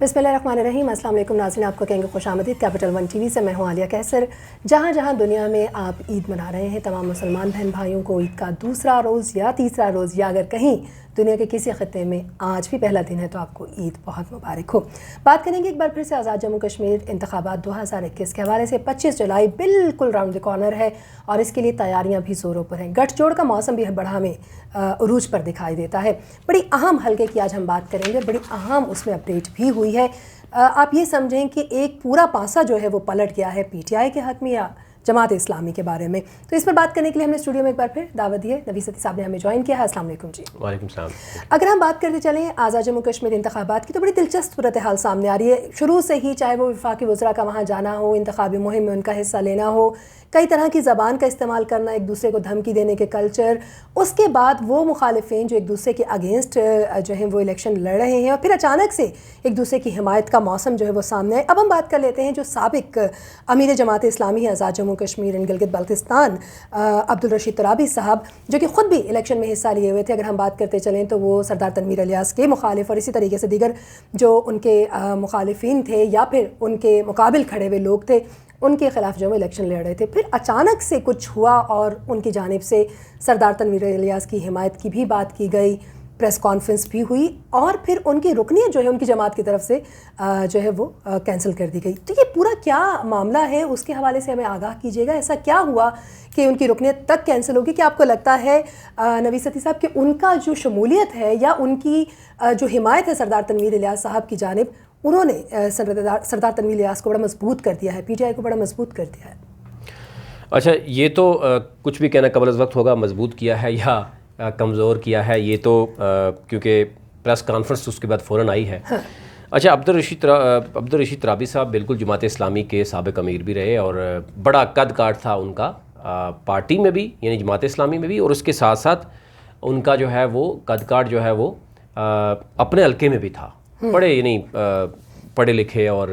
بسم اللہ الرحمن الرحیم. السلام علیکم ناظرین, آپ کو کہیں گے خوش آمدید. کیپٹل ون ٹی وی سے میں ہوں عالیہ کیسر. جہاں جہاں دنیا میں آپ عید منا رہے ہیں, تمام مسلمان بہن بھائیوں کو عید کا دوسرا روز یا تیسرا روز, یا اگر کہیں دنیا کے کسی خطے میں آج بھی پہلا دن ہے تو آپ کو عید بہت مبارک ہو. بات کریں گے ایک بار پھر سے آزاد جموں کشمیر انتخابات 2021 کے حوالے سے. 25 جولائی بالکل راؤنڈ دی کارنر ہے اور اس کے لیے تیاریاں بھی زوروں پر ہیں. گٹھ جوڑ کا موسم بھی بڑھا میں عروج پر دکھائی دیتا ہے. بڑی اہم حلقے کی آج ہم بات کریں گے, بڑی اہم اس میں اپڈیٹ بھی ہوئی ہے. آپ یہ سمجھیں کہ ایک پورا پاسا جو ہے وہ پلٹ گیا ہے پی ٹی آئی کے حق میں یا جماعت اسلامی کے بارے میں. تو اس پر بات کرنے کے لیے ہم نے اسٹوڈیو میں ایک بار پھر دعوت دی ہے. نبی ستی صاحب نے ہمیں جوائن کیا ہے. السلام علیکم جی. وعلیکم السلام. اگر ہم بات کرتے چلیں آزاد جموں کشمیر انتخابات کی, تو بڑی دلچسپ صورتحال سامنے آ رہی ہے شروع سے ہی. چاہے وہ وفاقی وزراء کا وہاں جانا ہو, انتخابی مہم میں ان کا حصہ لینا ہو, کئی طرح کی زبان کا استعمال کرنا, ایک دوسرے کو دھمکی دینے کے کلچر, اس کے بعد وہ مخالفین جو ایک دوسرے کے اگینسٹ جو ہیں وہ الیکشن لڑ رہے ہیں, اور پھر اچانک سے ایک دوسرے کی حمایت کا موسم جو ہے وہ سامنے ہے. اب ہم بات کر لیتے ہیں جو سابق امیر جماعت اسلامی ہے آزاد جموں کشمیر اینڈ گلگت بلتستان, عبدالرشید ترابی صاحب, جو کہ خود بھی الیکشن میں حصہ لیے ہوئے تھے. اگر ہم بات کرتے چلیں تو وہ سردار تنویر الیاس کے مخالف, اور اسی طریقے سے دیگر جو ان کے مخالفین تھے یا پھر ان کے مقابل کھڑے ہوئے لوگ تھے, ان کے خلاف جو وہ الیکشن لڑ رہے تھے. پھر اچانک سے کچھ ہوا اور ان کی جانب سے سردار تنویر الیاس کی حمایت کی بھی بات کی گئی, پریس کانفرنس بھی ہوئی, اور پھر ان کی رکنیت جو ہے ان کی جماعت کی طرف سے جو ہے وہ کینسل کر دی گئی. تو یہ پورا کیا معاملہ ہے, اس کے حوالے سے ہمیں آگاہ کیجیے گا. ایسا کیا ہوا کہ ان کی رکنیت تک کینسل ہوگی؟ کہ آپ کو لگتا ہے نبی ستی صاحب کہ ان کا جو شمولیت ہے یا ان کی جو حمایت ہے سردار تنویر الیاس صاحب کی جانب, انہوں نے سردار تنویر الیاس کو بڑا مضبوط کر دیا ہے, پی ٹی آئی کو بڑا مضبوط کر دیا ہے؟ اچھا, یہ تو کچھ بھی کہنا قبل از وقت ہوگا. مضبوط کیا ہے یا کمزور کیا ہے, یہ تو کیونکہ پریس کانفرنس اس کے بعد فوراً آئی ہے. اچھا, عبدالرشید ترابی صاحب بالکل جماعت اسلامی کے سابق امیر بھی رہے, اور بڑا قد کاٹ تھا ان کا پارٹی میں بھی, یعنی جماعت اسلامی میں بھی, اور اس کے ساتھ ساتھ ان کا جو ہے وہ قد کاٹ جو ہے وہ اپنے حلقے میں بھی تھا. یعنی پڑھے لکھے اور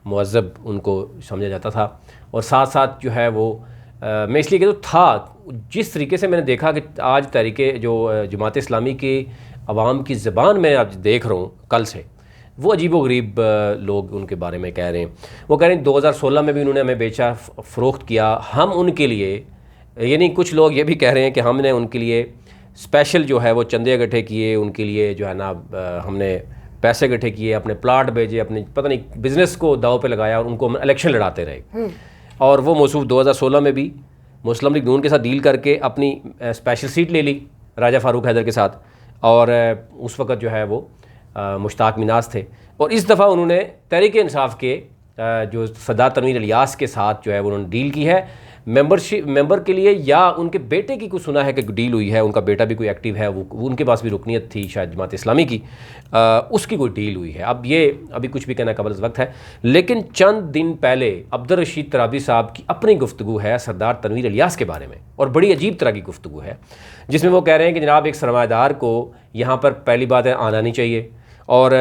مہذب ان کو سمجھا جاتا تھا. اور ساتھ ساتھ جو ہے وہ میں اس لیے کہ تھا, جس طریقے سے میں نے دیکھا کہ آج تحریک جو جماعت اسلامی کی عوام کی زبان میں آج دیکھ رہا ہوں کل سے, وہ عجیب و غریب لوگ ان کے بارے میں کہہ رہے ہیں. وہ کہہ رہے ہیں 2016 میں بھی انہوں نے ہمیں بیچا فروخت کیا, ہم ان کے لیے, یعنی کچھ لوگ یہ بھی کہہ رہے ہیں کہ ہم نے ان کے لیے اسپیشل جو ہے وہ چندے اکٹھے کیے, ان کے لیے جو ہے نا ہم نے پیسے اکٹھے کیے, اپنے پلاٹ بیچے, اپنے پتہ نہیں بزنس کو داؤ پہ لگایا, اور ان کو الیکشن لڑاتے رہے. اور وہ موصوف 2016 میں بھی مسلم لیگ نون کے ساتھ ڈیل کر کے اپنی اسپیشل سیٹ لے لی راجہ فاروق حیدر کے ساتھ, اور اس وقت جو ہے وہ مشتاق مناز تھے. اور اس دفعہ انہوں نے تحریک انصاف کے جو سردار تنویر الیاس کے ساتھ جو ہے وہ انہوں نے ڈیل کی ہے ممبر کے لیے, یا ان کے بیٹے کی کچھ سنا ہے کہ ڈیل ہوئی ہے, ان کا بیٹا بھی کوئی ایکٹیو ہے, وہ ان کے پاس بھی رکنیت تھی شاید جماعت اسلامی کی, اس کی کوئی ڈیل ہوئی ہے. اب یہ ابھی کچھ بھی کہنا قبل از وقت ہے. لیکن چند دن پہلے عبدالرشید ترابی صاحب کی اپنی گفتگو ہے سردار تنویر الیاس کے بارے میں, اور بڑی عجیب طرح کی گفتگو ہے, جس میں وہ کہہ رہے ہیں کہ جناب ایک سرمایہ دار کو یہاں پر پہلی بات ہے آنا نہیں چاہیے. اور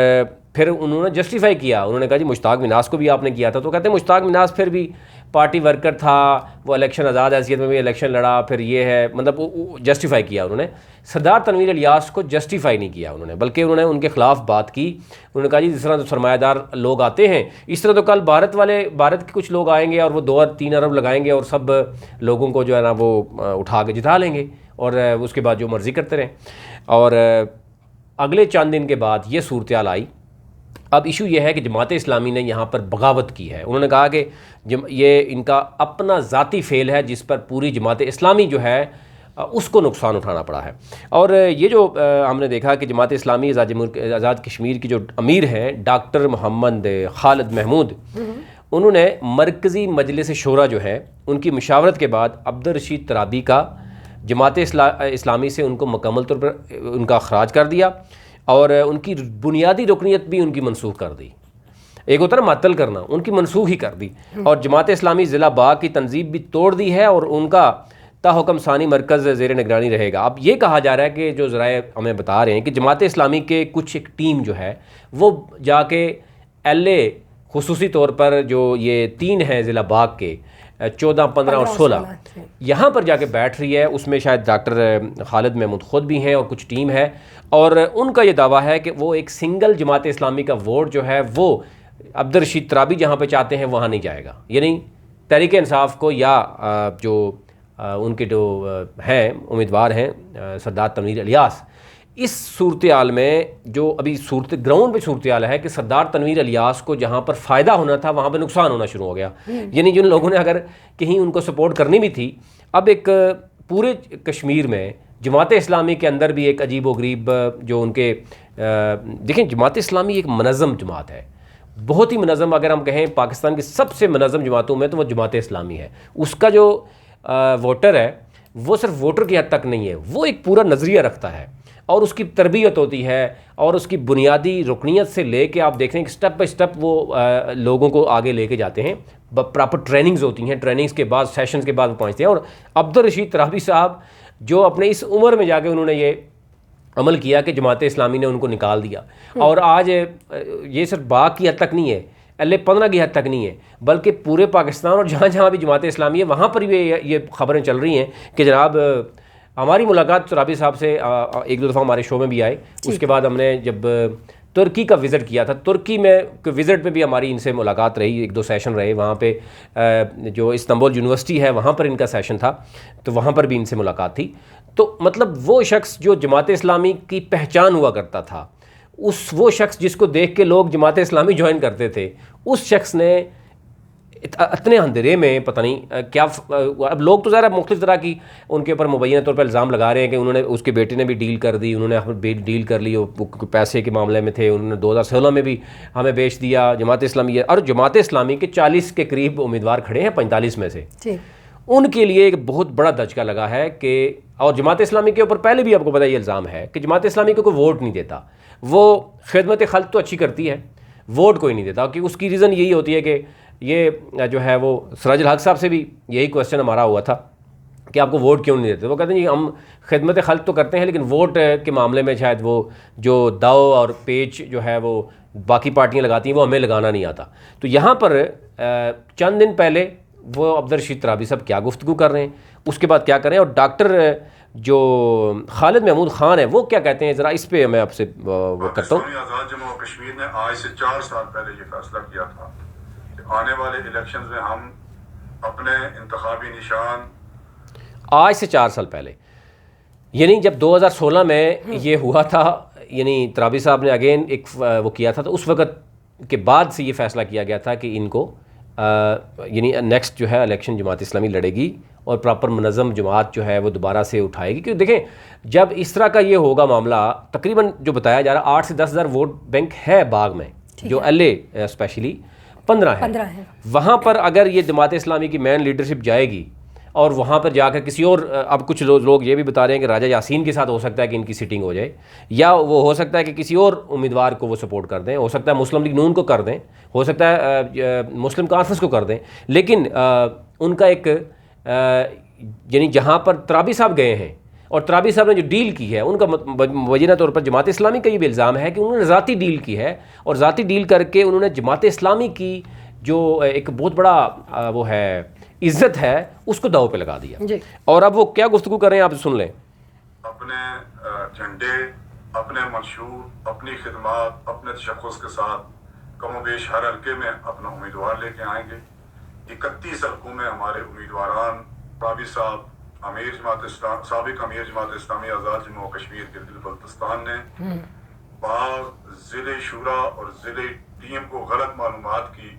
پھر انہوں نے جسٹیفائی کیا, انہوں نے کہا جی مشتاق مناز کو بھی آپ نے کیا تھا, تو کہتے ہیں مشتاق مناز پھر بھی پارٹی ورکر تھا, وہ الیکشن آزاد حیثیت میں بھی الیکشن لڑا, پھر یہ ہے, مطلب جسٹیفائی کیا انہوں نے. سردار تنویر الیاس کو جسٹیفائی نہیں کیا انہوں نے, بلکہ انہوں نے ان کے خلاف بات کی. انہوں نے کہا جی جس طرح سرمایہ دار لوگ آتے ہیں, اس طرح تو کل بھارت کے کچھ لوگ آئیں گے اور وہ 2-3 ارب لگائیں گے, اور سب لوگوں کو جو ہے نا وہ اٹھا کے جتا لیں گے, اور اس کے بعد جو مرضی کرتے رہیں. اور اگلے چند دن کے بعد یہ صورتحال آئی. اب ایشو یہ ہے کہ جماعت اسلامی نے یہاں پر بغاوت کی ہے. انہوں نے کہا کہ یہ ان کا اپنا ذاتی فعل ہے, جس پر پوری جماعت اسلامی جو ہے اس کو نقصان اٹھانا پڑا ہے. اور یہ جو ہم نے دیکھا کہ جماعت اسلامی آزاد کشمیر کی جو امیر ہیں ڈاکٹر محمد خالد محمود, انہوں نے مرکزی مجلس شورا جو ہے ان کی مشاورت کے بعد عبدالرشید ترابی کا جماعت اسلامی سے ان کو مکمل طور پر ان کا اخراج کر دیا, اور ان کی بنیادی رکنیت بھی ان کی منسوخ کر دی. ایک ہوتا ہے نا معطل کرنا, ان کی منسوخ ہی کر دی, اور جماعت اسلامی ضلع باغ کی تنظیم بھی توڑ دی ہے, اور ان کا تا حکم ثانی مرکز زیر نگرانی رہے گا. اب یہ کہا جا رہا ہے کہ جو ذرائع ہمیں بتا رہے ہیں کہ جماعت اسلامی کے کچھ ایک ٹیم جو ہے وہ جا کے ایل اے خصوصی طور پر جو یہ 3 ہیں ضلع باغ کے, 14, 15 اور 16 یہاں پر جا کے بیٹھ رہی ہے. اس میں شاید ڈاکٹر خالد محمود خود بھی ہیں اور کچھ ٹیم ہے, اور ان کا یہ دعویٰ ہے کہ وہ ایک سنگل جماعت اسلامی کا ووٹ جو ہے وہ عبدالرشید ترابی جہاں پہ چاہتے ہیں وہاں نہیں جائے گا. یعنی تحریک انصاف کو یا جو ان کے جو ہیں امیدوار ہیں سردار تنویر الیاس, اس صورتحال میں جو ابھی گراؤنڈ پہ صورتحال ہے کہ سردار تنویر الیاس کو جہاں پر فائدہ ہونا تھا وہاں پہ نقصان ہونا شروع ہو گیا. یعنی جن لوگوں نے اگر کہیں ان کو سپورٹ کرنی بھی تھی, اب ایک پورے کشمیر میں جماعت اسلامی کے اندر بھی ایک عجیب و غریب جو ان کے دیکھیں جماعت اسلامی ایک منظم جماعت ہے, بہت ہی منظم. اگر ہم کہیں پاکستان کی سب سے منظم جماعتوں میں تو وہ جماعت اسلامی ہے. اس کا جو ووٹر ہے وہ صرف ووٹر کی حد تک نہیں ہے, وہ ایک پورا نظریہ رکھتا ہے اور اس کی تربیت ہوتی ہے اور اس کی بنیادی رکنیت سے لے کے آپ دیکھیں کہ سٹیپ بائی سٹیپ وہ لوگوں کو آگے لے کے جاتے ہیں. پراپر ٹریننگز ہوتی ہیں, ٹریننگز کے بعد سیشنز کے بعد وہ پہنچتے ہیں. اور عبدالرشید ترابی صاحب جو اپنے اس عمر میں جا کے انہوں نے یہ عمل کیا کہ جماعت اسلامی نے ان کو نکال دیا, اور آج یہ صرف باغ کی حد تک نہیں ہے, LA-15 کی حد تک نہیں ہے, بلکہ پورے پاکستان اور جہاں جہاں بھی جماعت اسلامی ہے وہاں پر بھی یہ خبریں چل رہی ہیں کہ جناب ہماری ملاقات ترابی صاحب سے ایک دو دفعہ ہمارے شو میں بھی آئے. اس کے بعد ہم نے جب ترکی کا وزٹ کیا تھا, ترکی میں وزٹ پہ بھی ہماری ان سے ملاقات رہی, ایک دو سیشن رہے وہاں پہ. جو استنبول یونیورسٹی ہے وہاں پر ان کا سیشن تھا تو وہاں پر بھی ان سے ملاقات تھی. تو مطلب وہ شخص جو جماعت اسلامی کی پہچان ہوا کرتا تھا, وہ شخص جس کو دیکھ کے لوگ جماعت اسلامی جوائن کرتے تھے, اس شخص نے اتنے اندھیرے میں پتہ نہیں کیا. اب لوگ تو ذرا مختلف طرح کی ان کے اوپر مبینہ طور پر الزام لگا رہے ہیں کہ انہوں نے, اس کے بیٹے نے بھی ڈیل کر دی, انہوں نے ڈیل کر لی, پیسے کے معاملے میں تھے, انہوں نے 2016 میں بھی ہمیں بیچ دیا جماعت اسلامی. اور جماعت اسلامی کے 40 کے قریب امیدوار کھڑے ہیں 45 میں سے, ان کے لیے ایک بہت بڑا دھچکا لگا ہے کہ, اور جماعت اسلامی کے اوپر پہلے بھی آپ کو پتہ یہ الزام ہے کہ جماعت اسلامی کو کوئی ووٹ نہیں دیتا. وہ خدمت خلق تو اچھی کرتی ہے, ووٹ کوئی نہیں دیتا. کہ اس کی ریزن یہی ہوتی ہے کہ یہ جو ہے وہ سراج الحق صاحب سے بھی یہی کویسچن ہمارا ہوا تھا کہ آپ کو ووٹ کیوں نہیں دیتے. وہ کہتے ہیں جی ہم خدمت خلق تو کرتے ہیں لیکن ووٹ کے معاملے میں شاید وہ جو داؤ اور پیچ جو ہے وہ باقی پارٹیاں لگاتی ہیں وہ ہمیں لگانا نہیں آتا. تو یہاں پر چند دن پہلے وہ عبدالرشید ترابی صاحب کیا گفتگو کر رہے ہیں, اس کے بعد کیا کریں, اور ڈاکٹر جو خالد محمود خان ہے وہ کیا کہتے ہیں, ذرا اس پہ میں آپ سے وہ کرتا ہوں. آزاد جموں و کشمیر نے آج سے 4 سال پہلے یہ فیصلہ کیا تھا کہ آنے والے الیکشنز میں ہم اپنے انتخابی نشان, آج سے 4 سال پہلے یعنی جب 2016 میں یہ ہوا تھا, یعنی ترابی صاحب نے اگین ایک وہ کیا تھا, تو اس وقت کے بعد سے یہ فیصلہ کیا گیا تھا کہ ان کو یعنی نیکسٹ جو ہے الیکشن جماعت اسلامی لڑے گی اور پراپر منظم جماعت جو ہے وہ دوبارہ سے اٹھائے گی. کیونکہ دیکھیں جب اس طرح کا یہ ہوگا معاملہ, تقریباً جو بتایا جا رہا 8 سے 10 ہزار ووٹ بینک ہے باغ میں, جو LA اسپیشلی 15 ہے. وہاں پر اگر یہ جماعت اسلامی کی مین لیڈرشپ جائے گی اور وہاں پر جا کر کسی اور, اب کچھ لوگ یہ بھی بتا رہے ہیں کہ راجہ یاسین کے ساتھ ہو سکتا ہے کہ ان کی سیٹنگ ہو جائے, یا وہ ہو سکتا ہے کہ کسی اور امیدوار کو وہ سپورٹ کر دیں, ہو سکتا ہے مسلم لیگ نون کو کر دیں, ہو سکتا ہے مسلم کانفرنس کو کر دیں. لیکن ان کا ایک یعنی جہاں پر ترابی صاحب گئے ہیں اور ترابی صاحب نے جو ڈیل کی ہے, ان کا مبینہ طور پر جماعت اسلامی کا یہ بھی الزام ہے کہ انہوں نے ذاتی ڈیل کی ہے, اور ذاتی ڈیل کر کے انہوں نے جماعت اسلامی کی جو ایک بہت بڑا وہ ہے عزت ہے اس کو داؤ پہ لگا دیا. اور اب وہ کیا گفتگو کر رہے ہیں آپ سن لیں. اپنے جھنڈے, اپنے منشور, اپنی خدمات, اپنے تشخص کے ساتھ کم و بیش ہر حلقے میں اپنا امیدوار لے کے آئیں گے. 31 حلقوں میں ہمارے امیدواران ترابی صاحب, امیر جماعت اسلام, سابق امیر جماعت اسلامی آزاد جموں و کشمیر کے دل بلتستان نے باغ ضلع شورا اور ضلع ٹیم کو غلط معلومات کی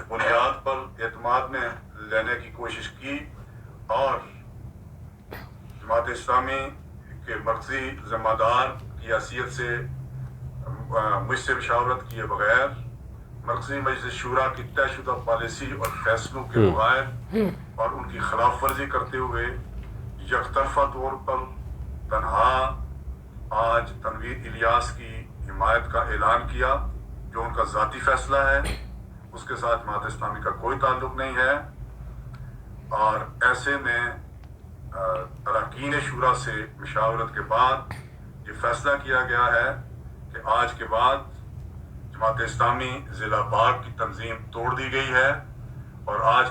بنیاد پر اعتماد میں لینے کی کوشش کی, اور جماعت اسلامی کے مرکزی ذمہ دار کی حیثیت سے مجھ سے مشاورت کیے بغیر, مرکزی مجلس شورا کی طے شدہ پالیسی اور فیصلوں کے بغیر اور ان کی خلاف ورزی کرتے ہوئے یک طرفہ طور پر تنہا آج تنویر الیاس کی حمایت کا اعلان کیا, جو ان کا ذاتی فیصلہ ہے, اس کے ساتھ جماعت اسلامی کا کوئی تعلق نہیں ہے. اور ایسے میں اراکین شورا سے مشاورت کے بعد یہ فیصلہ کیا گیا ہے کہ آج کے بعد جماعت اسلامی ضلع باغ کی تنظیم توڑ دی گئی ہے, اور آج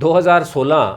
2016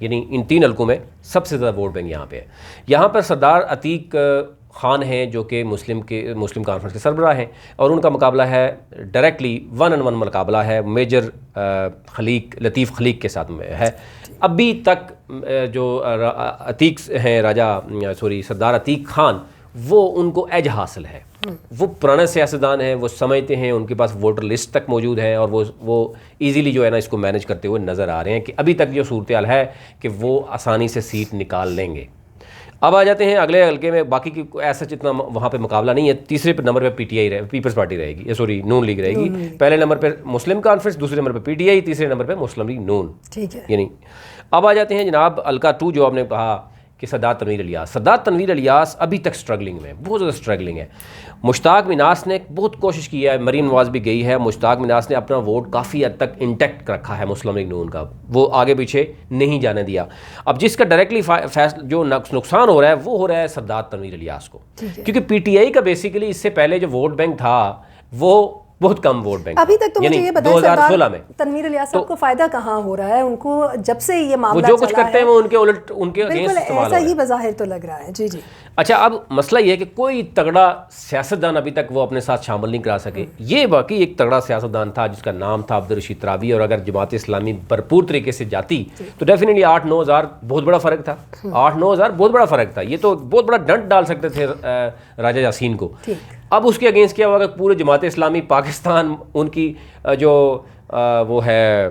یعنی ان 3 حلقوں میں سب سے زیادہ ووٹ بینک یہاں پہ ہے. یہاں پر سردار عتیق خان ہیں جو کہ مسلم کانفرنس کے سربراہ ہیں, اور ان کا مقابلہ ہے ڈائریکٹلی 1-on-1 مقابلہ ہے میجر لطیف خلیق کے ساتھ میں ہے. ابھی تک جو عتیق ہیں سردار عتیق خان, وہ ان کو ایج حاصل ہے. وہ پرانے سیاستدان ہیں, وہ سمجھتے ہیں, ان کے پاس ووٹر لسٹ تک موجود ہے, اور وہ ایزیلی جو ہے نا اس کو مینج کرتے ہوئے نظر آ رہے ہیں کہ ابھی تک جو صورتحال ہے کہ وہ آسانی سے سیٹ نکال لیں گے. اب آ جاتے ہیں اگلے حلقے میں. باقی کی ایسا اتنا وہاں پہ مقابلہ نہیں ہے. تیسرے نمبر پہ P T I People's Party رہے گی, نون لیگ رہے گی. پہلے نمبر پہ مسلم کانفرنس, دوسرے نمبر پہ پی ٹی آئی, تیسرے نمبر پہ مسلم لیگ نون. ٹھیک ہے. یعنی اب آ جاتے ہیں جناب حلقہ 2 جو آپ نے کہا کہ سردار تنویر الیاس ابھی تک سٹرگلنگ میں, بہت زیادہ سٹرگلنگ ہے. مشتاق مناس نے بہت کوشش کی ہے, مریم نواز بھی گئی ہے. مشتاق مناس نے اپنا ووٹ کافی حد تک انٹیکٹ رکھا ہے مسلم لیگ نون کا, وہ آگے پیچھے نہیں جانے دیا. اب جس کا ڈائریکٹلی جو نقصان ہو رہا ہے وہ ہو رہا ہے سردار تنویر الیاس کو, کیونکہ پی ٹی آئی کا بیسیکلی اس سے پہلے جو ووٹ بینک تھا وہ بہت کم ووٹ بینک. ابھی تک تو مجھے یہ بتائیں 2016 میں تنویر الیاس صاحب کو فائدہ کہاں ہو رہا ہے؟ ان کو جب سے یہ معاملہ وہ جو کچھ کرتے ہیں وہ ان کے الٹ ان کے اگینسٹ استعمال ایسا ہی بظاہر تو لگ رہا ہے. جی جی. اچھا, اب مسئلہ یہ ہے کہ کوئی تگڑا سیاستدان ابھی تک وہ اپنے ساتھ شامل نہیں کرا سکے. یہ باقی ایک تگڑا سیاستدان تھا جس کا نام تھا عبدالرشید ترابی, اور اگر جماعت اسلامی بھرپور طریقے سے جاتی تو ڈیفینیٹلی 8-9 ہزار بہت بڑا فرق تھا. 8-9 ہزار بہت بڑا فرق تھا. یہ تو بہت بڑا ڈنٹ ڈال سکتے تھے راجہ یاسین کو. اب اس کے اگینسٹ کیا ہوا کہ پورے جماعت اسلامی پاکستان, ان کی جو وہ ہے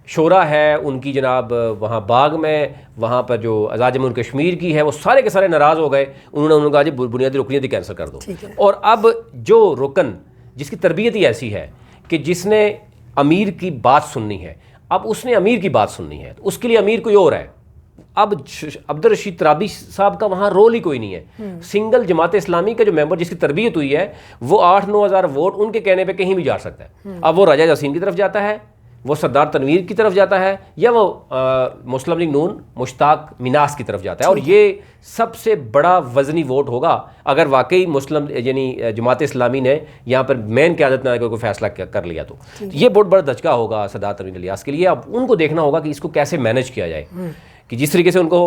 شورا ہے ان کی جناب وہاں باغ میں, وہاں پر جو آزاد جمہوریہ کشمیر کی ہے, وہ سارے کے سارے ناراض ہو گئے. انہوں نے کہا جی بنیادی رکنیت ہی کینسل کر دو. اور اب جو رکن جس کی تربیت ہی ایسی ہے کہ جس نے امیر کی بات سننی ہے, اب اس نے امیر کی بات سننی ہے, اس کے لیے امیر کوئی اور ہے. اب عبدالرشید ترابی صاحب کا وہاں رول ہی کوئی نہیں ہے. سنگل جماعت اسلامی کا جو ممبر جس کی تربیت ہوئی ہے وہ 8-9 ہزار ووٹ ان کے کہنے پہ کہیں بھی جا سکتا ہے. اب وہ راجہ یاسین کی طرف جاتا ہے, وہ سردار تنویر کی طرف جاتا ہے, یا وہ مسلم لیگ نون مشتاق مناس کی طرف جاتا ہے. اور یہ سب سے بڑا وزنی ووٹ ہوگا اگر واقعی یعنی جماعت اسلامی نے یہاں پر مین قیادت نہ کوئی فیصلہ کر لیا تو یہ بہت بڑا دھچکا ہوگا سردار تنویر الیاس کے لیے. اب ان کو دیکھنا ہوگا کہ اس کو کیسے مینج کیا جائے, کہ جس طریقے سے ان کو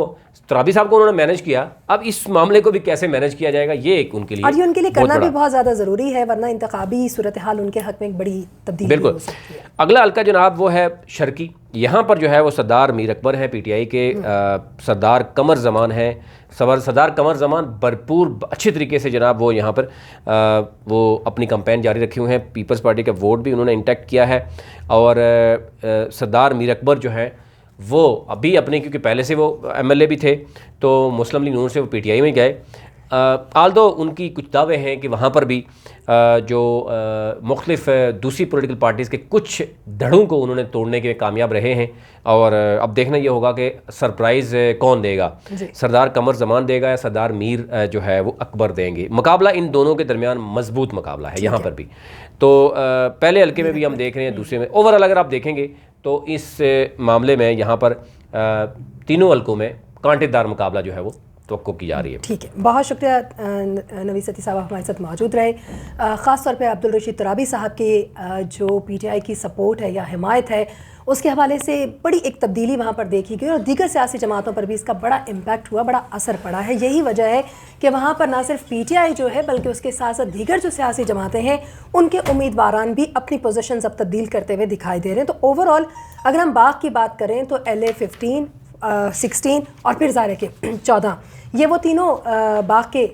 ترابی صاحب کو انہوں نے مینج کیا, اب اس معاملے کو بھی کیسے مینج کیا جائے گا, یہ ایک ان کے لیے, اور یہ ان کے لیے کرنا بھی بہت زیادہ ضروری ہے, ورنہ انتخابی صورتحال ان کے حق میں ایک بڑی تبدیلی ہو سکتی ہے. اگلا حلقہ جناب وہ ہے شرقی. یہاں پر جو ہے وہ سردار میر اکبر ہیں پی ٹی آئی کے, سردار قمر زمان ہیں. سردار قمر زمان بھرپور اچھے طریقے سے جناب وہ یہاں پر وہ اپنی کمپین جاری رکھے ہوئے ہیں. پیپلز پارٹی کا ووٹ بھی انہوں نے انٹیکٹ کیا ہے. اور سردار میر اکبر جو ہیں وہ ابھی اپنے, کیونکہ پہلے سے وہ ایم ایل اے بھی تھے تو مسلم لیگ نون سے وہ پی ٹی آئی میں گئے. آلدو ان کی کچھ دعوے ہیں کہ وہاں پر بھی جو مختلف دوسری پولیٹیکل پارٹیز کے کچھ دھڑوں کو انہوں نے توڑنے کے کامیاب رہے ہیں. اور اب دیکھنا یہ ہوگا کہ سرپرائز کون دے گا, سردار قمر زمان دے گا یا سردار میر جو ہے وہ اکبر دیں گے. مقابلہ ان دونوں کے درمیان مضبوط مقابلہ ہے یہاں پر بھی. تو پہلے حلقے میں بھی ہم دیکھ رہے ہیں, دوسرے میں اوور آل اگر آپ دیکھیں گے تو اس معاملے میں یہاں پر تینوں حلقوں میں کانٹے دار مقابلہ جو ہے وہ توقع کی جا رہی ہے. ٹھیک ہے, بہت شکریہ نویس عطی صاحب ہمارے ساتھ موجود رہے. خاص طور پہ عبدالرشید ترابی صاحب کے جو پی ٹی آئی کی سپورٹ ہے یا حمایت ہے اس کے حوالے سے بڑی ایک تبدیلی وہاں پر دیکھی گئی, اور دیگر سیاسی جماعتوں پر بھی اس کا بڑا امپیکٹ ہوا, بڑا اثر پڑا ہے. یہی وجہ ہے کہ وہاں پر نہ صرف پی ٹی آئی جو ہے بلکہ اس کے ساتھ ساتھ دیگر جو سیاسی جماعتیں ہیں ان کے امیدواران بھی اپنی پوزیشنز اب تبدیل کرتے ہوئے دکھائی دے رہے ہیں. تو اوور آل اگر ہم باغ کی بات کریں تو LA 15, 16 اور پھر ظاہر ہے کہ 14, یہ وہ تینوں باغ کے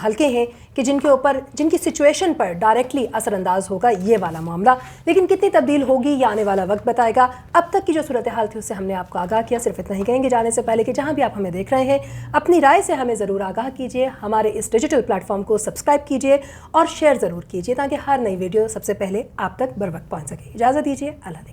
حلقے ہیں کہ جن کے اوپر جن کی سچویشن پر ڈائریکٹلی اثر انداز ہوگا یہ والا معاملہ. لیکن کتنی تبدیل ہوگی یہ آنے والا وقت بتائے گا. اب تک کی جو صورتحال تھی اس سے ہم نے آپ کو آگاہ کیا. صرف اتنا ہی کہیں گے جانے سے پہلے کہ جہاں بھی آپ ہمیں دیکھ رہے ہیں اپنی رائے سے ہمیں ضرور آگاہ کیجیے, ہمارے اس ڈیجیٹل پلیٹ فارم کو سبسکرائب کیجیے اور شیئر ضرور کیجیے تاکہ ہر نئی ویڈیو سب سے پہلے آپ تک بر وقت پہنچ سکے. اجازت دیجیے, اللہ نے